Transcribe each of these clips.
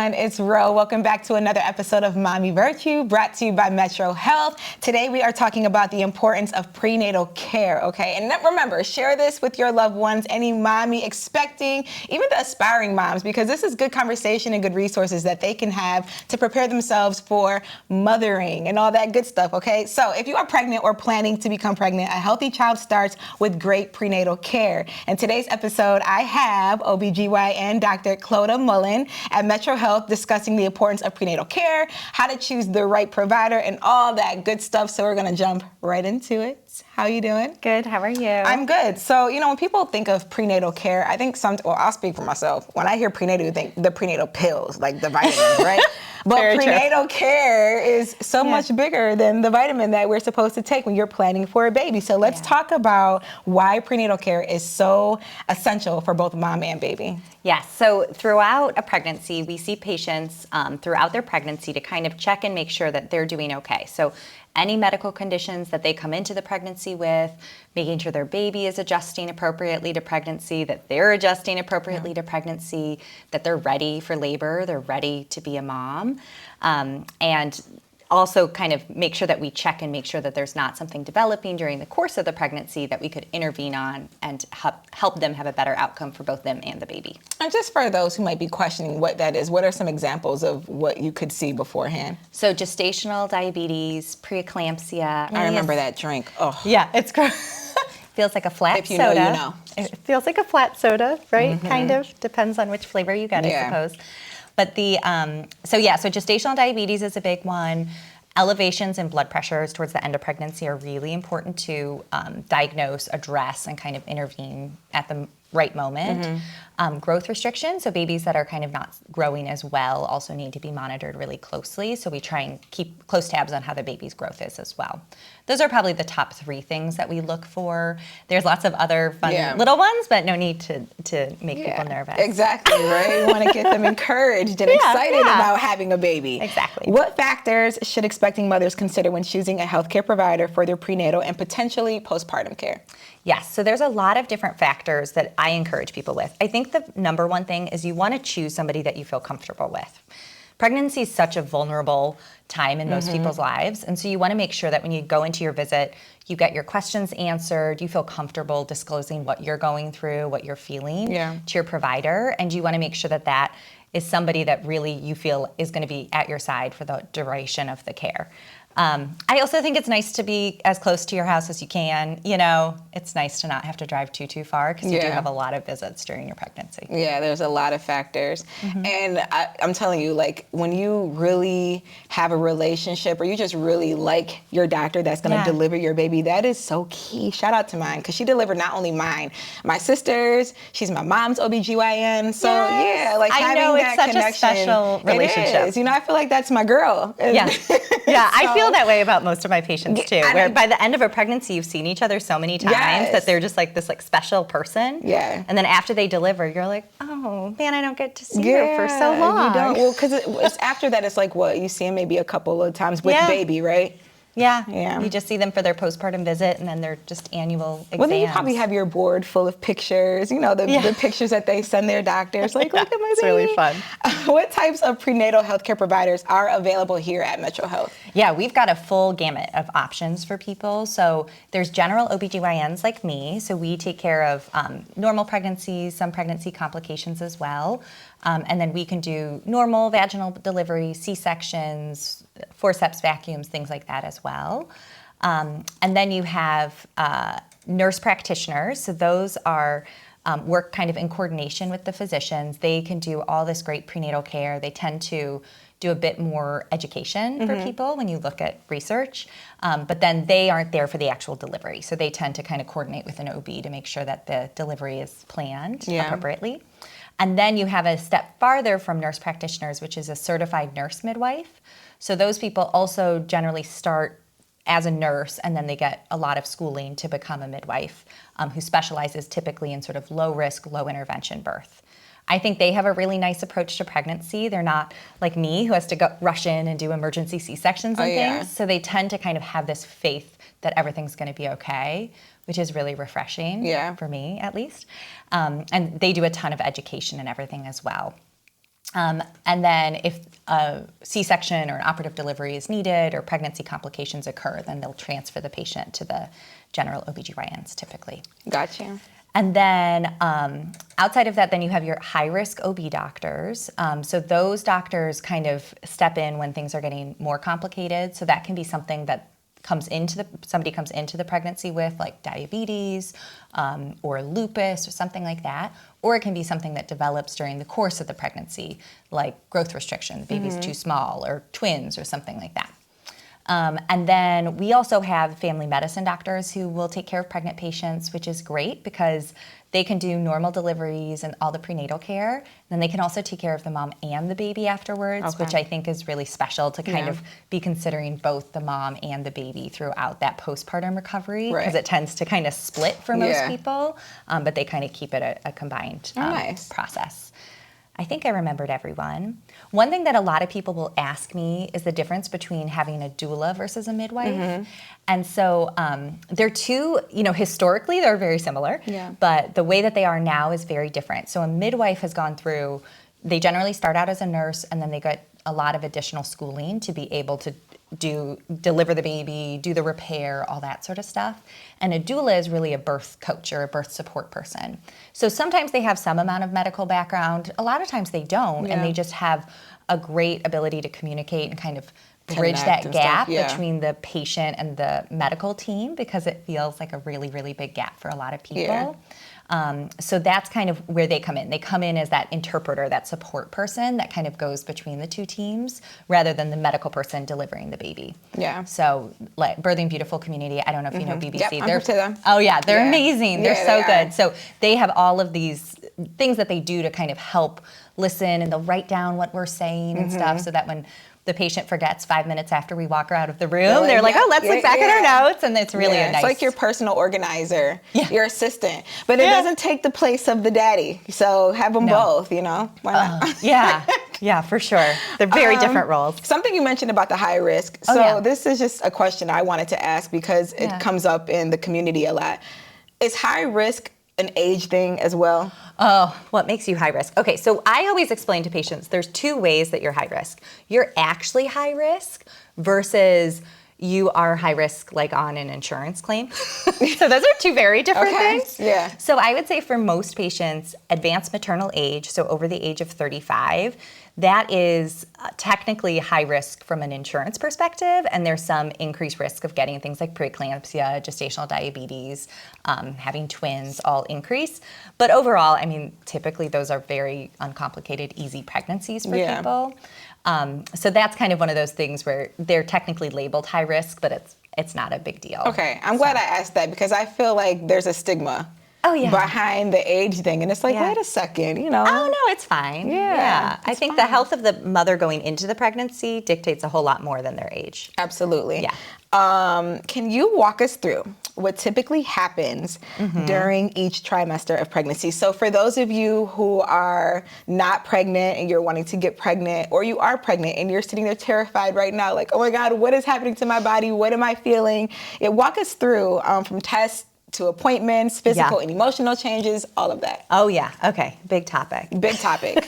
everyone, it's Ro. Welcome back to another episode of Mommy Virtue, brought to you by MetroHealth. Today we are talking about the importance of prenatal care, okay? And remember, share this with your loved ones, any mommy expecting, even the aspiring moms, because this is good conversation and good resources that they can have to prepare themselves for mothering and all that good stuff, okay? So if you are pregnant or planning to become pregnant, a healthy child starts with great prenatal care. In today's episode, I have OB-GYN Dr. Clodagh Mullen at MetroHealth discussing the importance of prenatal care, how to choose the right provider, and all that good stuff. So we're gonna jump right into it. How you doing? Good, how are you? I'm good. So, when people think of prenatal care, I think I'll speak for myself. When I hear prenatal, you think the prenatal pills, like the vitamins, right? But Very prenatal true. care is so much bigger than the vitamin that we're supposed to take when you're planning for a baby. So let's talk about why prenatal care is so essential for both mom and baby. Yes, so throughout a pregnancy, we see patients throughout their pregnancy to kind of check and make sure that they're doing okay. So any medical conditions that they come into the pregnancy with, making sure their baby is adjusting appropriately to pregnancy, that they're adjusting appropriately to pregnancy, that they're ready for labor, they're ready to be a mom, and also kind of make sure that we check and make sure that there's not something developing during the course of the pregnancy that we could intervene on and help them have a better outcome for both them and the baby. And just for those who might be questioning what that is, what are some examples of what you could see beforehand? So gestational diabetes, preeclampsia. I remember that drink. Oh, yeah, it's gross. Feels like a flat if you soda. know, you know. It feels like a flat soda, right? Kind of. Depends on which flavor you get, I suppose. But so gestational diabetes is a big one. Elevations in blood pressures towards the end of pregnancy are really important to diagnose, address, and kind of intervene at the right moment. Growth restrictions, so babies that are kind of not growing as well also need to be monitored really closely. So we try and keep close tabs on how the baby's growth is as well. Those are probably the top three things that we look for. There's lots of other fun little ones, but no need to make people nervous. Exactly, right? You want to get them encouraged and excited about having a baby. Exactly. What factors should expecting mothers consider when choosing a healthcare provider for their prenatal and potentially postpartum care? Yes, so there's a lot of different factors that I encourage people with. I think the number one thing is you want to choose somebody that you feel comfortable with. Pregnancy is such a vulnerable time in most people's lives, and so you want to make sure that when you go into your visit, you get your questions answered, you feel comfortable disclosing what you're going through, what you're feeling to your provider, and you want to make sure that that is somebody that really you feel is going to be at your side for the duration of the care. I also think it's nice to be as close to your house as you can. It's nice to not have to drive too far because you do have a lot of visits during your pregnancy. Yeah, there's a lot of factors. And I'm telling you, like, when you really have a relationship or you just really like your doctor that's going to deliver your baby, that is so key. Shout out to mine, because she delivered not only mine, my sister's, she's my mom's OB-GYN. So like having that connection. It's such a special relationship. It is. I feel like that's my girl. Yeah, I feel that way about most of my patients too, where by the end of a pregnancy, you've seen each other so many times that they're just like this special person. Yeah. And then after they deliver, you're like, oh man, I don't get to see her for so long. You don't. Well, because it's after that, it's like what you see them maybe a couple of times with baby, right? Yeah. You just see them for their postpartum visit, and then their just annual exams. Well, then you probably have your board full of pictures, the pictures that they send their doctors, like, look at my baby. It's really fun. What types of prenatal healthcare providers are available here at MetroHealth? Yeah, we've got a full gamut of options for people. So there's general OB-GYNs like me, so we take care of normal pregnancies, some pregnancy complications as well. And then we can do normal vaginal delivery, C-sections, forceps, vacuums, things like that as well. And then you have nurse practitioners. So those are work kind of in coordination with the physicians. They can do all this great prenatal care. They tend to do a bit more education for people when you look at research. But then they aren't there for the actual delivery. So they tend to kind of coordinate with an OB to make sure that the delivery is planned appropriately. And then you have a step farther from nurse practitioners, which is a certified nurse midwife. So those people also generally start as a nurse, and then they get a lot of schooling to become a midwife who specializes typically in sort of low risk, low intervention birth. I think they have a really nice approach to pregnancy. They're not like me, who has to go rush in and do emergency C-sections and things. So they tend to kind of have this faith that everything's going to be okay, which is really refreshing for me, at least. And they do a ton of education and everything as well. And then if a C-section or an operative delivery is needed or pregnancy complications occur, then they'll transfer the patient to the general OB-GYNs typically. Gotcha. And then outside of that, then you have your high-risk OB doctors. So those doctors kind of step in when things are getting more complicated. So that can be something that somebody comes into the pregnancy with, like diabetes or lupus or something like that. Or it can be something that develops during the course of the pregnancy, like growth restriction, the baby's too small, or twins or something like that. And then we also have family medicine doctors who will take care of pregnant patients, which is great because they can do normal deliveries and all the prenatal care. And then they can also take care of the mom and the baby afterwards, which I think is really special to kind of be considering both the mom and the baby throughout that postpartum recovery, because it tends to kind of split for most people, but they kind of keep it a combined process. I think I remembered everyone. One thing that a lot of people will ask me is the difference between having a doula versus a midwife. And so they're two, historically they're very similar, but the way that they are now is very different. So a midwife has gone through, they generally start out as a nurse and then they get a lot of additional schooling to be able to deliver the baby, do the repair, all that sort of stuff. And a doula is really a birth coach or a birth support person. So sometimes they have some amount of medical background. A lot of times they don't, and they just have a great ability to communicate and kind of bridge that gap between the patient and the medical team, because it feels like a really, really big gap for a lot of people. So that's kind of where they come in. They come in as that interpreter, that support person that kind of goes between the two teams rather than the medical person delivering the baby. So like Birthing Beautiful community, I don't know if you know BBC. They're amazing. They're so good. So they have all of these things that they do to kind of help listen, and they'll write down what we're saying and stuff so that when the patient forgets 5 minutes after we walk her out of the room, they're like, oh, let's look back at our notes. And it's really a nice... It's like your personal organizer, your assistant. But it doesn't take the place of the daddy. So have them both, Why not? Yeah, for sure. They're very different roles. Something you mentioned about the high risk. So this is just a question I wanted to ask because it comes up in the community a lot. Is high risk an age thing as well? Oh, what makes you high risk? Okay, so I always explain to patients there's two ways that you're high risk. You're actually high risk versus you are high risk like on an insurance claim. So those are two very different things. So I would say for most patients, advanced maternal age, so over the age of 35, that is technically high risk from an insurance perspective, and there's some increased risk of getting things like preeclampsia, gestational diabetes, having twins, all increase. But overall, I mean, typically those are very uncomplicated, easy pregnancies for people. So that's kind of one of those things where they're technically labeled high risk, but it's not a big deal. Okay, I'm glad I asked that because I feel like there's a stigma behind the age thing. And it's like, wait a second, Oh, no, it's fine. I think the health of the mother going into the pregnancy dictates a whole lot more than their age. Absolutely. Can you walk us through what typically happens during each trimester of pregnancy? So for those of you who are not pregnant and you're wanting to get pregnant, or you are pregnant and you're sitting there terrified right now, like, oh my God, what is happening to my body? What am I feeling? Walk us through from tests to appointments, physical and emotional changes, all of that. Oh yeah, okay, big topic. Big topic.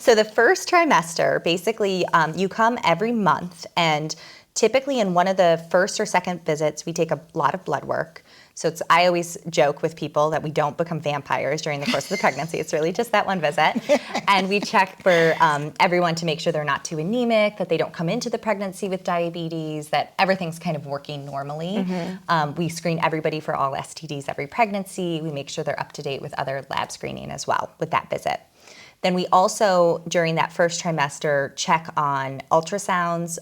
So the first trimester, basically you come every month, and typically in one of the first or second visits, we take a lot of blood work. So I always joke with people that we don't become vampires during the course of the pregnancy. It's really just that one visit. And we check for everyone to make sure they're not too anemic, that they don't come into the pregnancy with diabetes, that everything's kind of working normally. We screen everybody for all STDs every pregnancy. We make sure they're up to date with other lab screening as well with that visit. Then we also, during that first trimester, check on ultrasounds,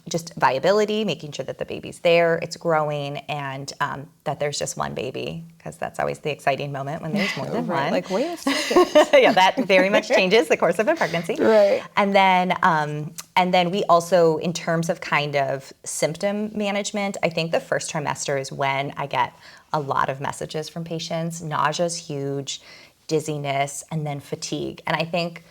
just viability, making sure that the baby's there, it's growing, and that there's just one baby, because that's always the exciting moment when there's more than one. Like, wait a second. That very much changes the course of a pregnancy. And then we also, in terms of kind of symptom management, I think the first trimester is when I get a lot of messages from patients. Nausea's huge, dizziness, and then fatigue. And I think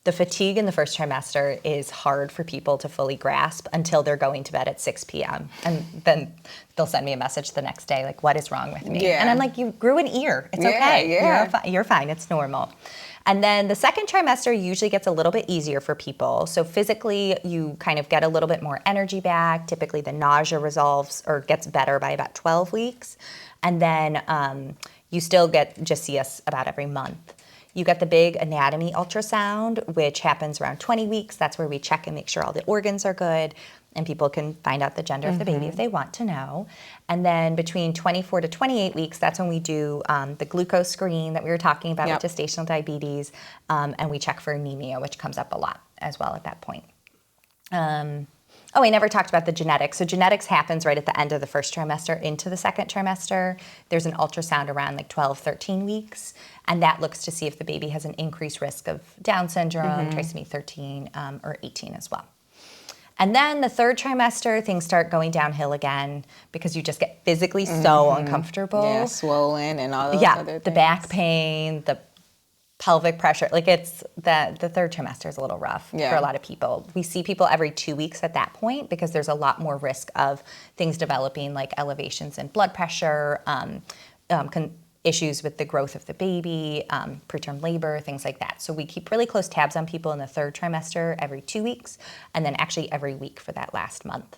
The fatigue in the first trimester is hard for people to fully grasp until they're going to bed at 6 p.m. And then they'll send me a message the next day, like, what is wrong with me? Yeah. And I'm like, you grew an ear. It's okay. Yeah. You're fine. It's normal. And then the second trimester usually gets a little bit easier for people. So physically, you kind of get a little bit more energy back. Typically, the nausea resolves or gets better by about 12 weeks. And then you still just see us about every month. You get the big anatomy ultrasound, which happens around 20 weeks. That's where we check and make sure all the organs are good, and people can find out the gender of the baby if they want to know. And then between 24 to 28 weeks, that's when we do the glucose screen that we were talking about with gestational diabetes, and we check for anemia, which comes up a lot as well at that point. I never talked about the genetics. So genetics happens right at the end of the first trimester into the second trimester. There's an ultrasound around like 12, 13 weeks, and that looks to see if the baby has an increased risk of Down syndrome, trisomy 13, or 18 as well. And then the third trimester, things start going downhill again because you just get physically so uncomfortable. Yeah, swollen and all those other things. The back pain, the pelvic pressure, like it's the third trimester is a little rough for a lot of people. We see people every 2 weeks at that point because there's a lot more risk of things developing like elevations in blood pressure, issues with the growth of the baby, preterm labor, things like that. So we keep really close tabs on people in the third trimester every 2 weeks, and then actually every week for that last month.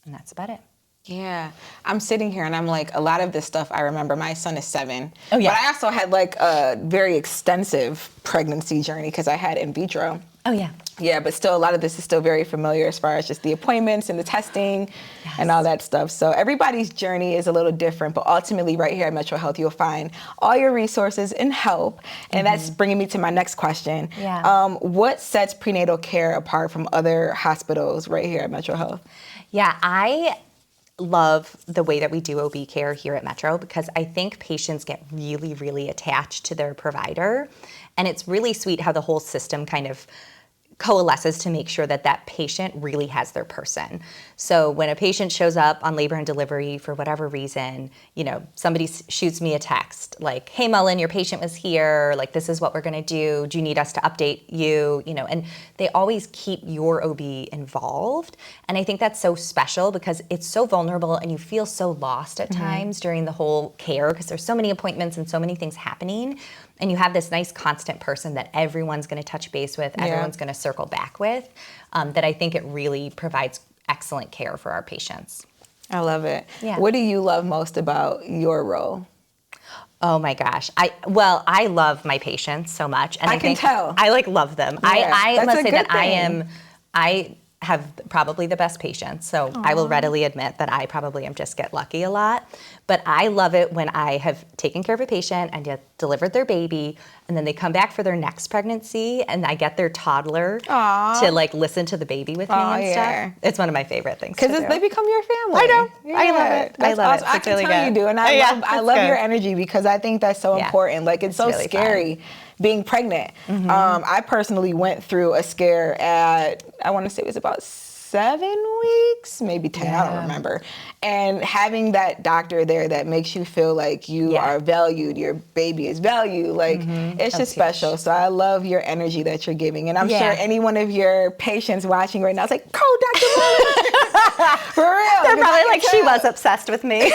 And that's about it. Yeah, I'm sitting here and I'm like, a lot of this stuff I remember. My son is 7. Oh, yeah. But I also had like a very extensive pregnancy journey because I had in vitro. Oh, yeah. Yeah, but still a lot of this is still very familiar as far as just the appointments and the testing and all that stuff. So everybody's journey is a little different, but ultimately right here at MetroHealth, you'll find all your resources and help. And that's bringing me to my next question. Yeah. What sets prenatal care apart from other hospitals right here at MetroHealth? Yeah, I love the way that we do OB care here at Metro because I think patients get really, really attached to their provider. And it's really sweet how the whole system kind of coalesces to make sure that that patient really has their person. So when a patient shows up on labor and delivery for whatever reason, somebody shoots me a text like, hey, Mullen, your patient was here. Like, this is what we're going to do. Do you need us to update you? And they always keep your OB involved. And I think that's so special because it's so vulnerable and you feel so lost at times during the whole care because there's so many appointments and so many things happening. And you have this nice constant person that everyone's going to touch base with, everyone's going to circle back with, that I think it really provides excellent care for our patients. I love it. Yeah. What do you love most about your role? Oh my gosh. I love my patients so much. And I can tell. I love them. Yeah, I must say that thing. I have probably the best patients. So I will readily admit that I probably just get lucky a lot. But I love it when I have taken care of a patient and delivered their baby, and then they come back for their next pregnancy, and I get their toddler to like listen to the baby with me and stuff. It's one of my favorite things. Because they become your family. I know. Yeah, I love it. That's I love awesome. it. I It's can really tell good. you do, and I love your energy because I think that's so important. Like it's so really scary being pregnant. I personally went through a scare at, I want to say it was about 7 weeks, maybe 10, I don't remember. And having that doctor there that makes you feel like you are valued, your baby is valued, like it's just special. So I love your energy that you're giving. And I'm sure any one of your patients watching right now is like, go Dr. Mullen. For real. They're probably like, she was obsessed with me.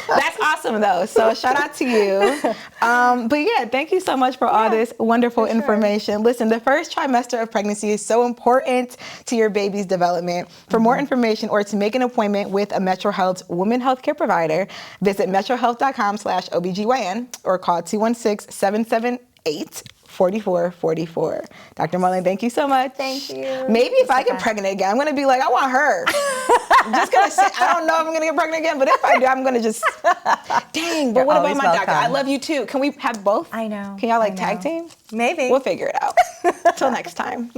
That's awesome though. So shout out to you. But yeah, thank you so much for all this wonderful information. Listen, the first trimester of pregnancy is so important to your baby's development. For more information or to make an appointment with a MetroHealth women healthcare provider, visit metrohealth.com/OB-GYN or call 216-778-4444. Dr. Mullen, thank you so much. Thank you. Maybe if I get pregnant again, I'm going to be like, I want her. I'm just going to say, I don't know if I'm going to get pregnant again, but if I do, I'm going to just, dang, but what about my doctor? I love you too. Can we have both? I know. Can y'all like tag team? Maybe. We'll figure it out. Till next time.